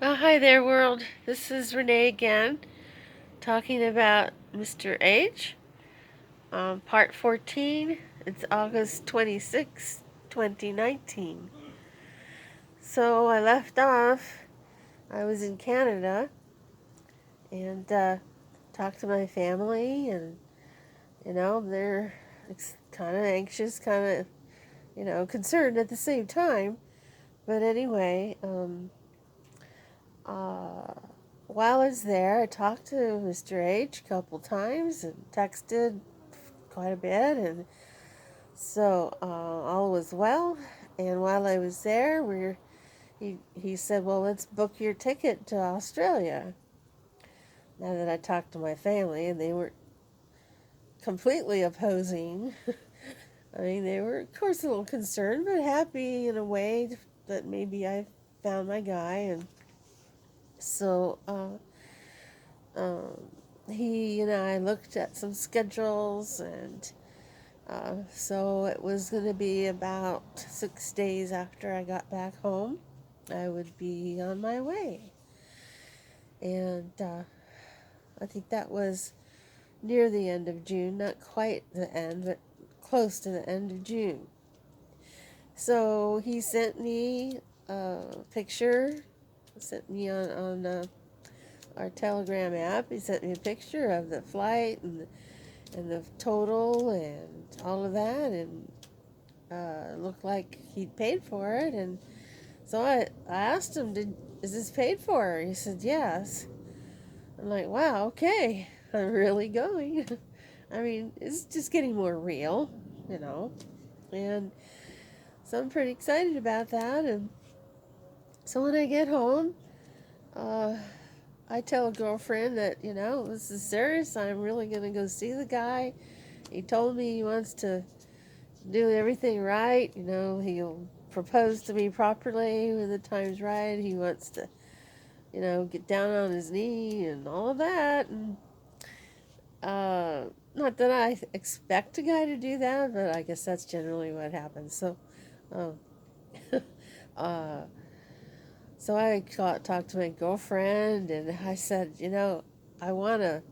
Hi there, world. This is Renee again, talking about Mr. H. Part 14. It's August 26, 2019. So I left off. I was in Canada and talked to my family, and they're kind of anxious, kind of concerned at the same time. But anyway, uh, while I was there, I talked to Mr. H a couple times and texted quite a bit, and so all was well. And while I was there, he said, "Well, let's book your ticket to Australia." Now that I talked to my family, and they were completely opposing. I mean, they were, of course, a little concerned, but happy in a way that maybe I found my guy. And so um, he and I looked at some schedules, and so it was going to be about 6 days after I got back home. I would be on my way. And I think that was near the end of June, not quite the end, but close to the end of June. So he sent me a picture, sent me on our Telegram app. He sent me a picture of the flight and the total and all of that, and looked like he'd paid for it. And so I asked him, is this paid for? He said, yes. I'm like, wow, okay, I'm really going. I mean, it's just getting more real, you know. And so I'm pretty excited about that. And so when I get home, uh, I tell a girlfriend that, this is serious. I'm really going to go see the guy. He told me he wants to do everything right. He'll propose to me properly when the time's right. He wants to, get down on his knee and all of that. And not that I expect a guy to do that, but I guess that's generally what happens. So, um, uh, so I talked to my girlfriend, and I said, I want a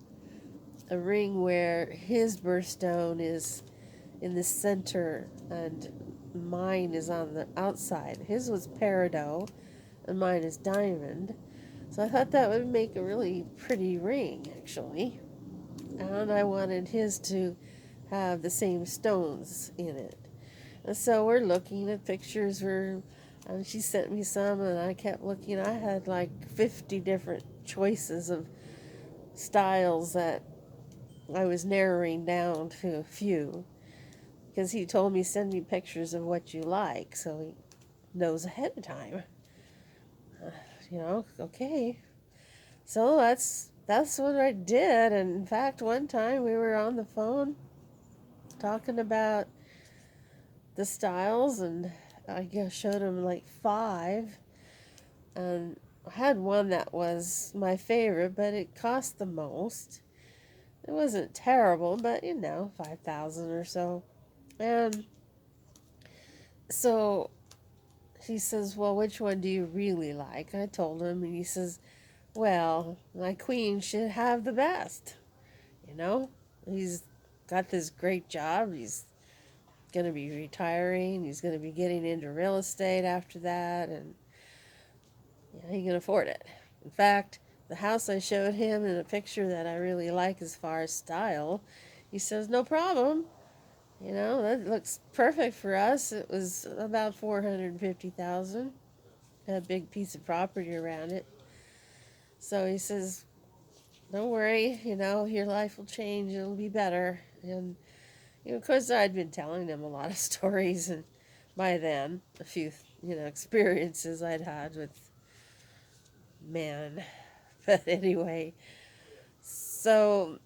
ring where his birthstone is in the center and mine is on the outside. His was peridot and mine is diamond. So I thought that would make a really pretty ring, actually. And I wanted his to have the same stones in it. And so we're looking at pictures. And she sent me some, and I kept looking. I had like 50 different choices of styles that I was narrowing down to a few, because he told me send me pictures of what you like, so he knows ahead of time. Uh, okay. So that's what I did. And in fact, one time we were on the phone talking about the styles, and I guess showed him like five, and I had one that was my favorite, but it cost the most. It wasn't terrible, but 5,000 or so. And so he says, "Well, which one do you really like?" I told him, and he says, "Well, my queen should have the best. You know, he's got this great job. He's going to be retiring. He's going to be getting into real estate after that, and he can afford it. In fact, the house I showed him in a picture that I really like as far as style, he says, no problem. That looks perfect for us. It was about 450,000. Had a big piece of property around it. So he says, don't worry, your life will change. It'll be better. And, of course, I'd been telling him a lot of stories, and by then, a few, experiences I'd had with men. But anyway, so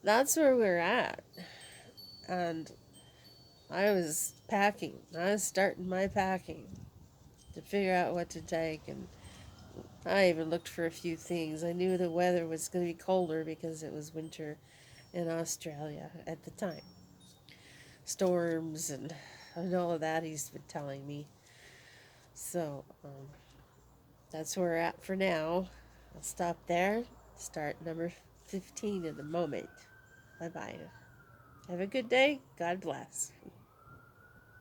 that's where we're at. And I was packing. I was starting my packing to figure out what to take. And I even looked for a few things. I knew the weather was going to be colder because it was winter in Australia at the time. Storms and all of that he's been telling me. So that's where we're at for now. I'll stop there. Start number 15 in a moment. Bye bye. Have a good day. God bless.